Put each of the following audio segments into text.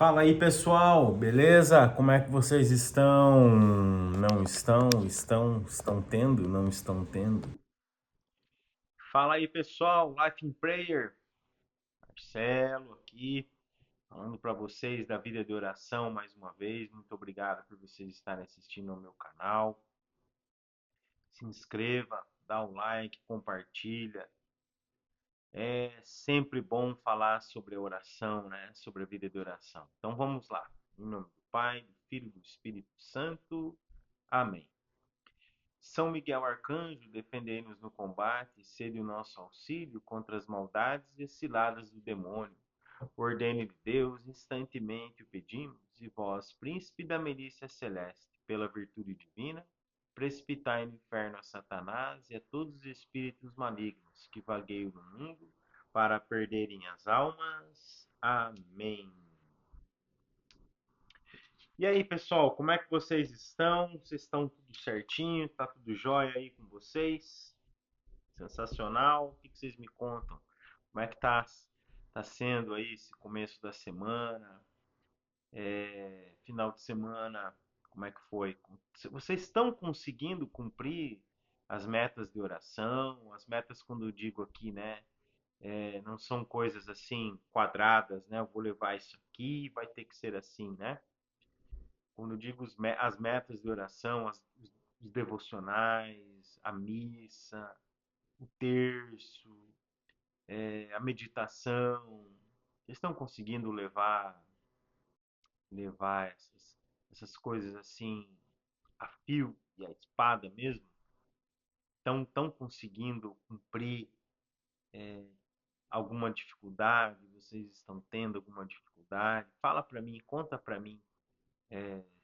Fala aí, pessoal, beleza? Como é que vocês estão? Não estão? Estão? Estão tendo? Não estão tendo? Fala aí, pessoal, Life in Prayer, Marcelo aqui, falando para vocês da vida de oração mais uma vez. Muito obrigado por vocês estarem assistindo ao meu canal. Se inscreva, dá um like, compartilha. É sempre bom falar sobre a oração, né? Sobre a vida de oração. Então vamos lá. Em nome do Pai, do Filho e do Espírito Santo. Amém. São Miguel Arcanjo, defendei-nos no combate, sede o nosso auxílio contra as maldades e as ciladas do demônio. Ordene de Deus, instantemente o pedimos, e vós, príncipe da milícia celeste, pela virtude divina, precipitai no inferno a Satanás e a todos os espíritos malignos que vagueiam no mundo para perderem as almas. Amém. E aí, pessoal, como é que vocês estão? Vocês estão tudo certinho? Tá tudo jóia aí com vocês? Sensacional. O que vocês me contam? Como é que tá sendo aí esse começo da semana? Final de semana, como é que foi? Vocês estão conseguindo cumprir as metas de oração? As metas, quando eu digo aqui, né? Não são coisas assim quadradas, né? Eu vou levar isso aqui, vai ter que ser assim, né? Quando eu digo as metas de oração, os devocionais, a missa, o terço, a meditação, vocês estão conseguindo levar essas coisas assim a fio e a espada mesmo? Estão conseguindo cumprir alguma dificuldade? Vocês estão tendo alguma dificuldade? Fala para mim, conta para mim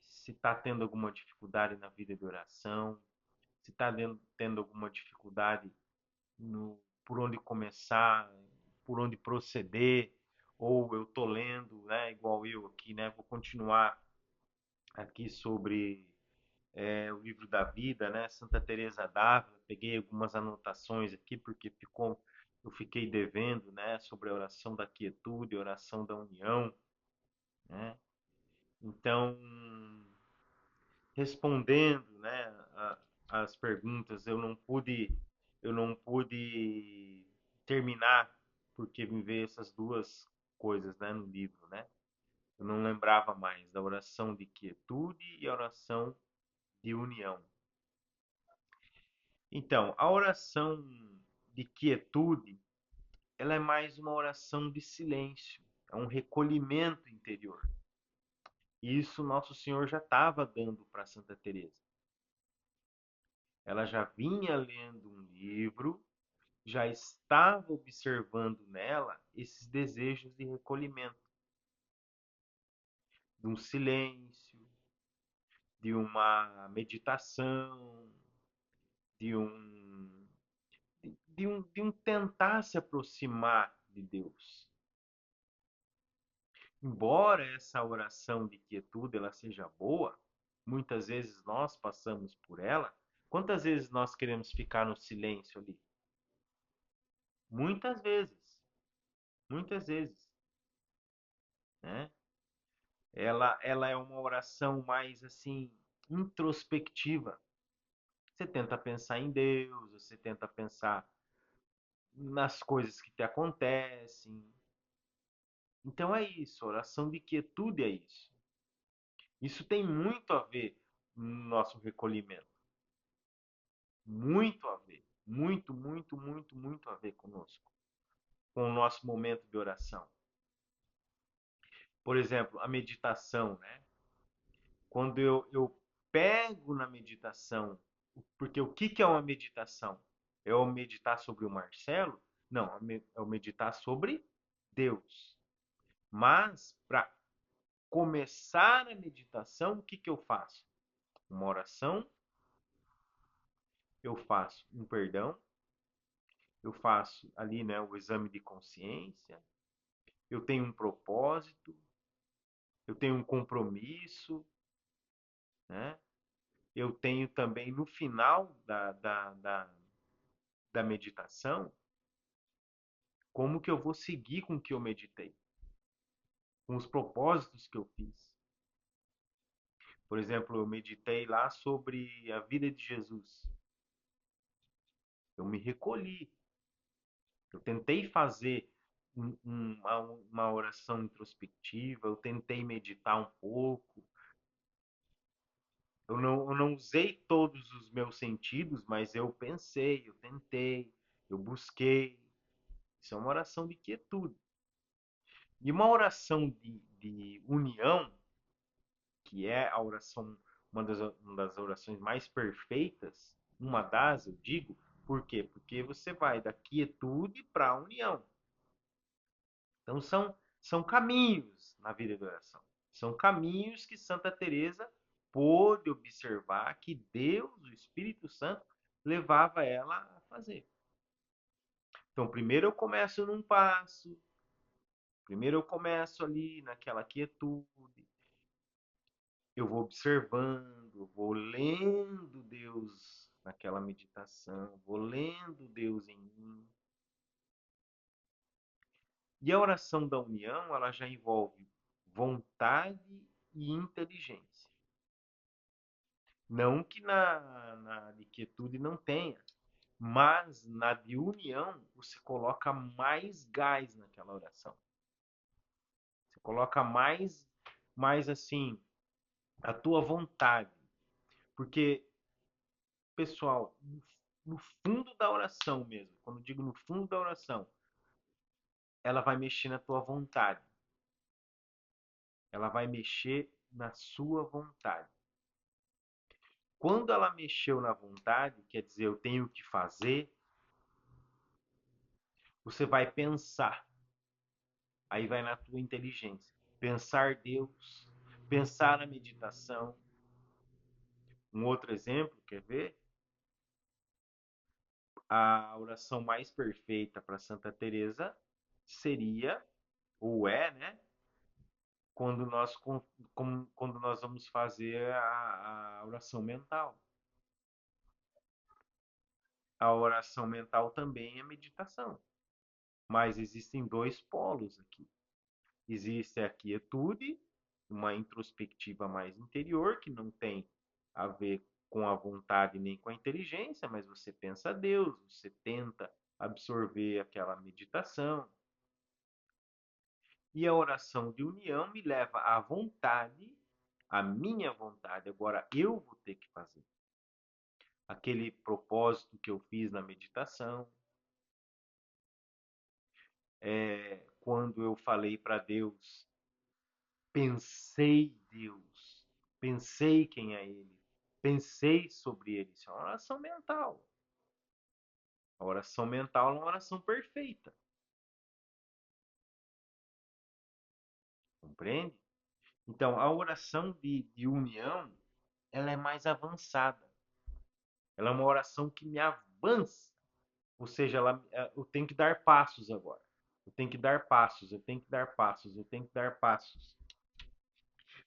se está tendo alguma dificuldade na vida de oração, se está tendo alguma dificuldade por onde começar, por onde proceder, ou eu estou lendo, né, igual eu aqui, né, vou continuar aqui sobre o livro da vida, né, Santa Teresa d'Ávila. Peguei algumas anotações aqui porque eu fiquei devendo, né, sobre a oração da quietude, a oração da união, né. Então, respondendo, né, as perguntas, eu não pude terminar porque me veio essas duas coisas, né, no livro, né? Eu não lembrava mais da oração de quietude e a oração de união. Então, a oração de quietude, ela é mais uma oração de silêncio, é um recolhimento interior. E isso Nosso Senhor já estava dando para Santa Teresa. Ela já vinha lendo um livro, já estava observando nela esses desejos de recolhimento, de um silêncio, de uma meditação, de um tentar se aproximar de Deus. Embora essa oração de quietude ela seja boa, muitas vezes nós passamos por ela. Quantas vezes nós queremos ficar no silêncio ali? Muitas vezes, muitas vezes, né? Ela é uma oração mais assim introspectiva. Você tenta pensar em Deus, você tenta pensar nas coisas que te acontecem. Então é isso, oração de quietude é isso. Isso tem muito a ver no nosso recolhimento. Muito a ver. Muito, muito, muito, muito a ver conosco. Com o nosso momento de oração. Por exemplo, a meditação, né? Quando eu pego na meditação, porque o que é uma meditação? É eu meditar sobre o Marcelo? Não, é eu meditar sobre Deus. Mas, para começar a meditação, o que eu faço? Uma oração, eu faço um perdão, eu faço ali, né, o exame de consciência, eu tenho um propósito, eu tenho um compromisso, né? Eu tenho também no final da meditação, como que eu vou seguir com o que eu meditei. com os propósitos que eu fiz. Por exemplo, eu meditei lá sobre a vida de Jesus. Eu me recolhi. Eu tentei fazer uma oração introspectiva, eu tentei meditar um pouco. Eu não usei todos os meus sentidos, mas eu pensei, eu tentei, eu busquei. Isso é uma oração de quietude. E uma oração de união, que é a oração, uma das orações mais perfeitas, uma das, eu digo, por quê? Porque você vai da quietude para a união. Então são caminhos na vida de oração. São caminhos que Santa Teresa pôde observar que Deus, o Espírito Santo, levava ela a fazer. Então, primeiro eu começo num passo, primeiro eu começo ali naquela quietude, eu vou observando, vou lendo Deus naquela meditação, vou lendo Deus em mim. E a oração da união, ela já envolve vontade e inteligência. Não que na de quietude não tenha, mas na de união você coloca mais gás naquela oração. Você coloca mais assim, a tua vontade. Porque, pessoal, no fundo da oração mesmo, quando digo no fundo da oração, ela vai mexer na tua vontade. Ela vai mexer na sua vontade. Quando ela mexeu na vontade, quer dizer, eu tenho que fazer, você vai pensar. Aí vai na tua inteligência. Pensar Deus, pensar na meditação. Um outro exemplo, quer ver? A oração mais perfeita para Santa Teresa seria, ou é, né? Quando quando nós vamos fazer a oração mental. A oração mental também é meditação. Mas existem dois polos aqui. Existe a quietude, uma introspectiva mais interior, que não tem a ver com a vontade nem com a inteligência, mas você pensa a Deus, você tenta absorver aquela meditação. E a oração de união me leva à vontade, à minha vontade. Agora eu vou ter que fazer. Aquele propósito que eu fiz na meditação, quando eu falei para Deus, pensei Deus, pensei quem é Ele, pensei sobre Ele. Isso é uma oração mental. A oração mental é uma oração perfeita. Compreende? Então, a oração de união, ela é mais avançada. Ela é uma oração que me avança. Ou seja, eu tenho que dar passos agora. Eu tenho que dar passos, eu tenho que dar passos, eu tenho que dar passos.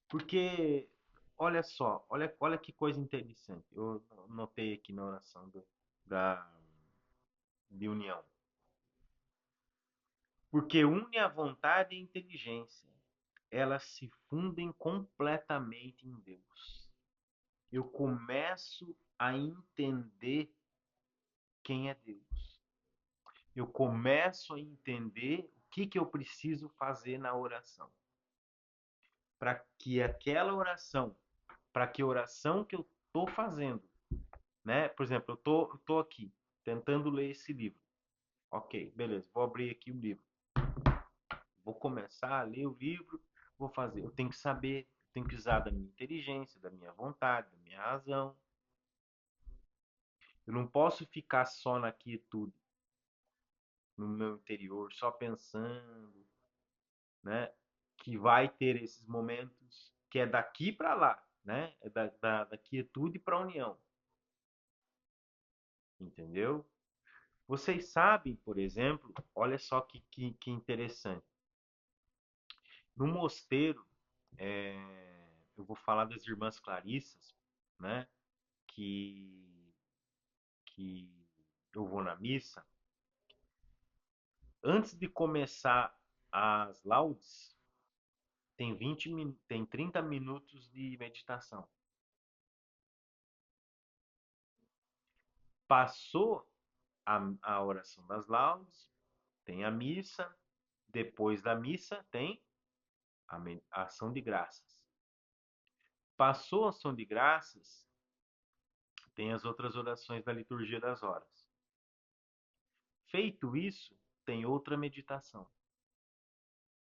Porque, olha só, olha que coisa interessante. Eu notei aqui na oração da, de união. Porque une a vontade e a inteligência. Elas se fundem completamente em Deus. Eu começo a entender quem é Deus. Eu começo a entender o que eu preciso fazer na oração. Para que aquela oração, para que a oração que eu estou fazendo, né? Por exemplo, eu tô aqui tentando ler esse livro. Ok, beleza, vou abrir aqui o livro. Vou começar a ler o livro, vou fazer. Eu tenho que saber, tenho que usar da minha inteligência, da minha vontade, da minha razão. Eu não posso ficar só na quietude, no meu interior, só pensando, né? Que vai ter esses momentos que é daqui para lá, né? É da quietude para a união. Entendeu? Vocês sabem, por exemplo, olha só que interessante. No mosteiro, é, eu vou falar das irmãs Clarissas, né? Que, que eu vou na missa. Antes de começar as laudes, tem 30 minutos de meditação. Passou a oração das laudes, tem a missa. Depois da missa, tem a ação de graças. Passou a ação de graças, tem as outras orações da liturgia das horas. Feito isso, tem outra meditação,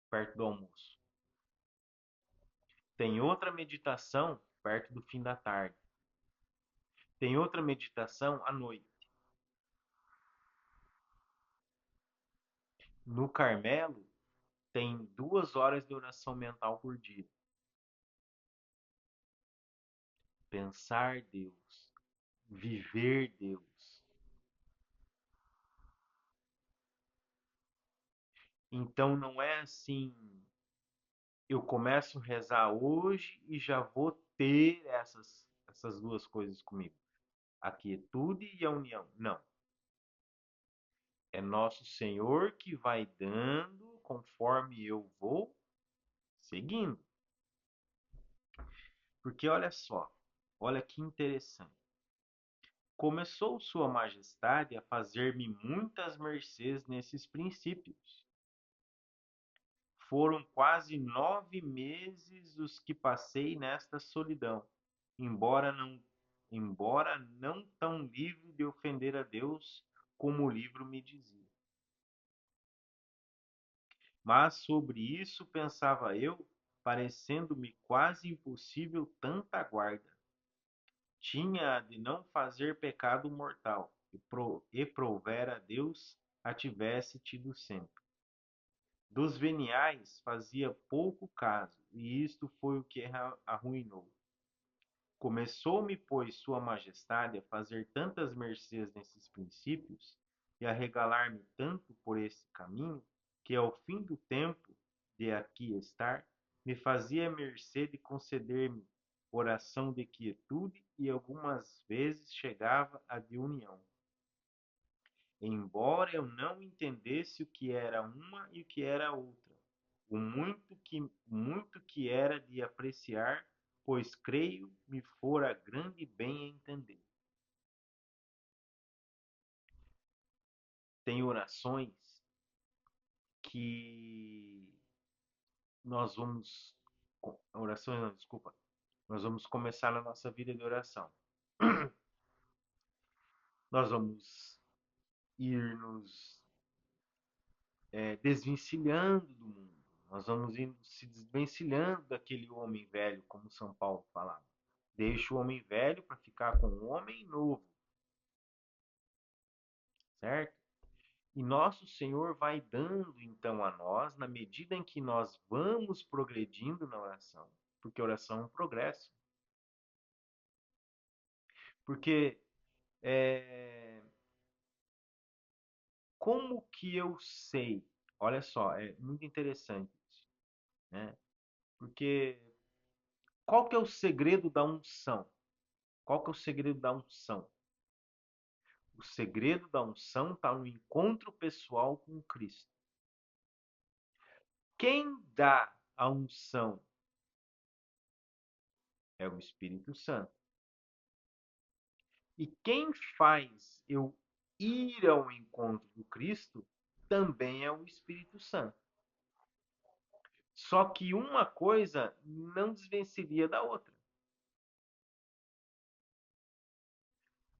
perto do almoço. Tem outra meditação, perto do fim da tarde. Tem outra meditação à noite. No Carmelo, tem 2 horas de oração mental por dia. Pensar Deus, viver Deus. Então não é assim, eu começo a rezar hoje e já vou ter essas duas coisas comigo. A quietude e a união. Não. É nosso Senhor que vai dando conforme eu vou seguindo. Porque olha só, olha que interessante. Começou Sua Majestade a fazer-me muitas mercês nesses princípios. Foram quase 9 meses os que passei nesta solidão, embora não tão livre de ofender a Deus como o livro me dizia. Mas sobre isso pensava eu, parecendo-me quase impossível tanta guarda. Tinha de não fazer pecado mortal, e provera a Deus a tivesse tido sempre. Dos veniais fazia pouco caso, e isto foi o que arruinou. Começou-me, pois, Sua Majestade a fazer tantas mercês nesses princípios, e a regalar-me tanto por esse caminho, que ao fim do tempo de aqui estar, me fazia mercê de conceder-me oração de quietude e algumas vezes chegava a de união. Embora eu não entendesse o que era uma e o que era outra, o muito que era de apreciar, pois creio me fora grande bem a entender. Tem orações que nós vamos. Orações, não, desculpa. Nós vamos começar na nossa vida de oração. Nós vamos ir nos desvencilhando do mundo. Nós vamos indo se desvencilhando daquele homem velho, como São Paulo falava. Deixa o homem velho para ficar com o homem novo, certo? E nosso Senhor vai dando então a nós, na medida em que nós vamos progredindo na oração, porque a oração é um progresso. Porque como que eu sei? Olha só, é muito interessante isso, né? Porque qual que é o segredo da unção? Qual que é o segredo da unção? O segredo da unção está no encontro pessoal com Cristo. Quem dá a unção é o Espírito Santo. E quem faz eu ir ao encontro do Cristo também é o Espírito Santo. Só que uma coisa não desvencilha da outra.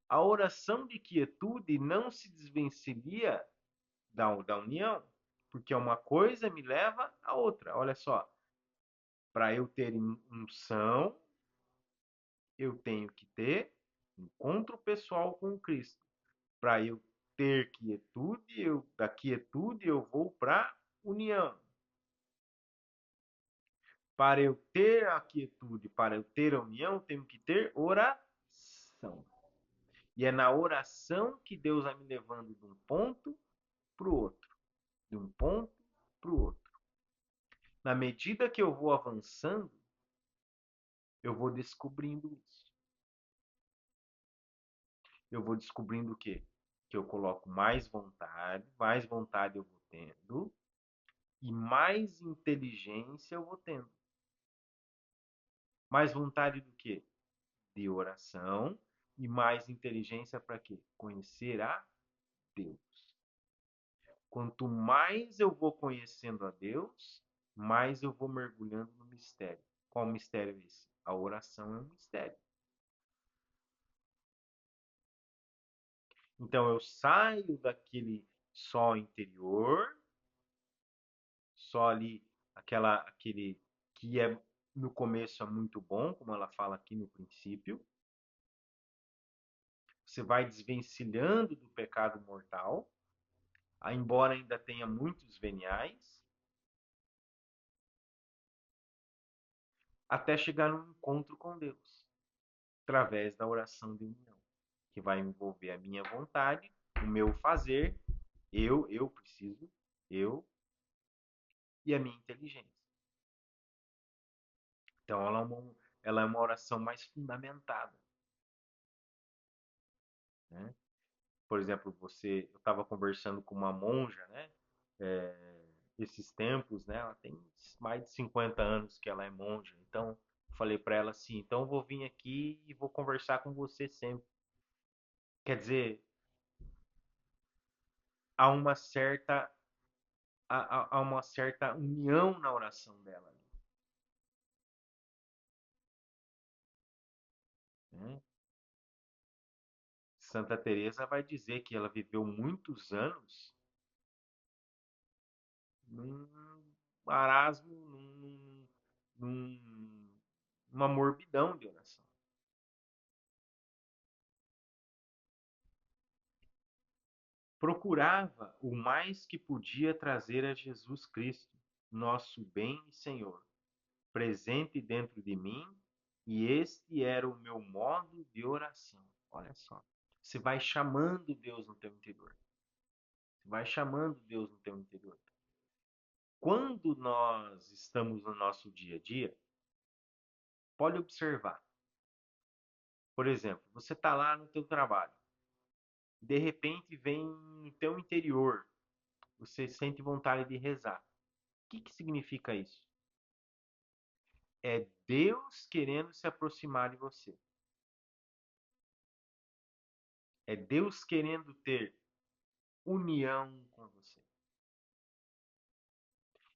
A oração de quietude não se desvencilha da união, porque uma coisa me leva à outra. Olha só, para eu ter unção, eu tenho que ter encontro pessoal com Cristo. Para eu ter quietude, da quietude eu vou para união. Para eu ter a quietude, para eu ter a união, tenho que ter oração. E é na oração que Deus vai me levando de um ponto para o outro. De um ponto para o outro. Na medida que eu vou avançando, eu vou descobrindo isso. Eu vou descobrindo o quê? Que eu coloco mais vontade eu vou tendo, e mais inteligência eu vou tendo. Mais vontade do quê? De oração. E mais inteligência para quê? Conhecer a Deus. Quanto mais eu vou conhecendo a Deus, mais eu vou mergulhando no mistério. Qual mistério é esse? A oração é um mistério. Então eu saio daquele só interior, só ali aquele que é no começo é muito bom, como ela fala aqui no princípio. Você vai desvencilhando do pecado mortal, embora ainda tenha muitos veniais, até chegar num encontro com Deus, através da oração de união, que vai envolver a minha vontade, o meu fazer, eu preciso, eu e a minha inteligência. Então ela é uma oração mais fundamentada, né? Por exemplo, eu estava conversando com uma monja, né? Esses tempos, né? Ela tem mais de 50 anos que ela é monja. Então, eu falei para ela assim: então eu vou vir aqui e vou conversar com você sempre. Quer dizer, há uma certa, há uma certa união na oração dela, né? Santa Teresa vai dizer que ela viveu muitos anos num marasmo, numa morbidão de oração. Procurava o mais que podia trazer a Jesus Cristo, nosso bem e Senhor, presente dentro de mim, e este era o meu modo de oração. Olha só. Você vai chamando Deus no teu interior. Você vai chamando Deus no teu interior. Quando nós estamos no nosso dia a dia, pode observar. Por exemplo, você está lá no teu trabalho. De repente vem no teu interior, você sente vontade de rezar. O que significa isso? É Deus querendo se aproximar de você. É Deus querendo ter união com você.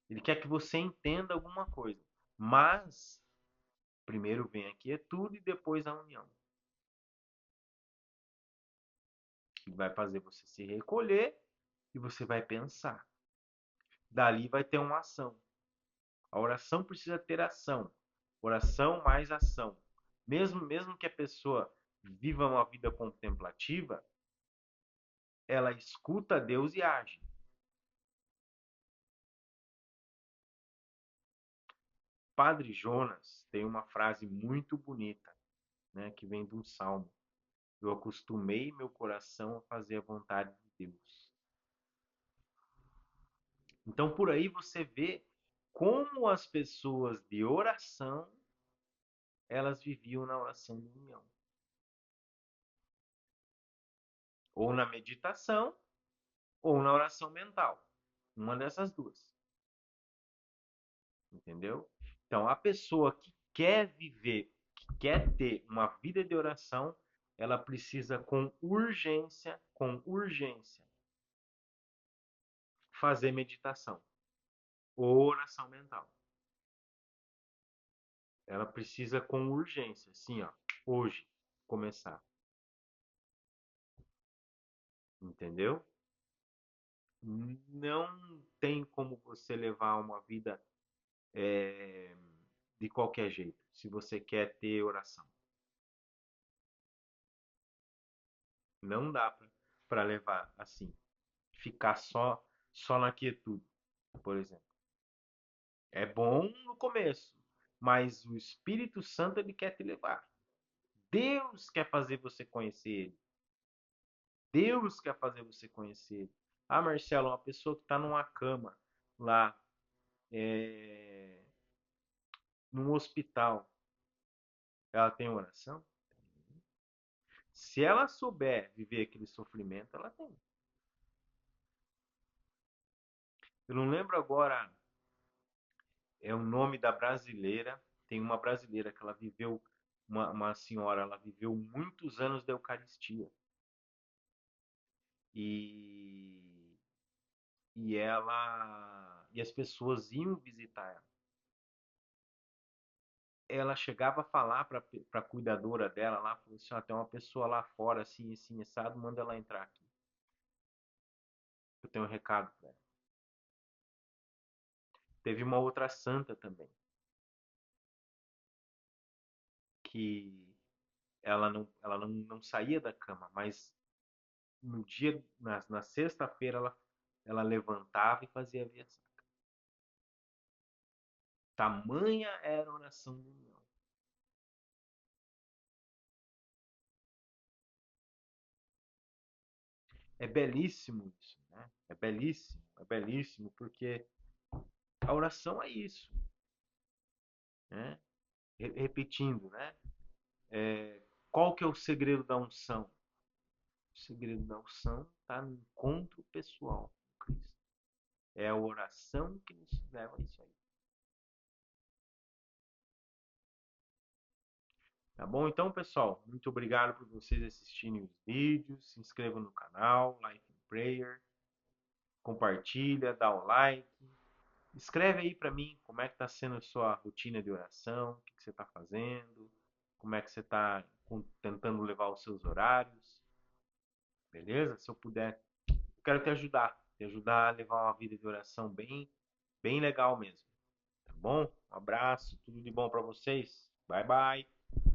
Ele quer que você entenda alguma coisa. Mas, primeiro vem a quietude e depois a união. Que vai fazer você se recolher e você vai pensar. Dali vai ter uma ação. A oração precisa ter ação. Oração mais ação. Mesmo que a pessoa viva uma vida contemplativa, ela escuta Deus e age. Padre Jonas tem uma frase muito bonita, né, que vem de um salmo. Eu acostumei meu coração a fazer a vontade de Deus. Então por aí você vê como as pessoas de oração, elas viviam na oração de união. Ou na meditação, ou na oração mental. Uma dessas duas. Entendeu? Então, a pessoa que quer viver, que quer ter uma vida de oração, ela precisa com urgência, fazer meditação ou oração mental. Ela precisa com urgência, assim, ó, hoje, começar. Entendeu? Não tem como você levar uma vida de qualquer jeito, se você quer ter oração. Não dá para levar assim, ficar só na quietude, por exemplo. É bom no começo, mas o Espírito Santo ele quer te levar. Deus quer fazer você conhecer ele. Deus quer fazer você conhecer ele. Ah, Marcelo, uma pessoa que está numa cama lá, num hospital, ela tem oração? Se ela souber viver aquele sofrimento, ela tem. Eu não lembro agora o nome da brasileira, tem uma brasileira que ela viveu, uma senhora, ela viveu muitos anos da Eucaristia. E, e as pessoas iam visitar ela. Ela chegava a falar para a cuidadora dela lá, falou assim, ó, tem uma pessoa lá fora, assim, assim, assado, manda ela entrar aqui. Eu tenho um recado para ela. Teve uma outra santa também, que ela não saía da cama, mas no dia, na sexta-feira, ela levantava e fazia a via sacra. Tamanha era a oração do união. É belíssimo isso, né? É belíssimo, porque a oração é isso, né? Repetindo, né? Qual que é o segredo da unção? O segredo da unção está no encontro pessoal com Cristo. É a oração que nos leva a isso aí. Tá bom? Então, pessoal, muito obrigado por vocês assistirem os vídeos. Se inscrevam no canal, Life in Prayer. Compartilha, dá o like. Escreve aí para mim como é que está sendo a sua rotina de oração, o que você está fazendo, como é que você está tentando levar os seus horários, beleza? Se eu puder, eu quero te ajudar a levar uma vida de oração bem, bem legal mesmo, tá bom? Um abraço, tudo de bom para vocês. Bye bye.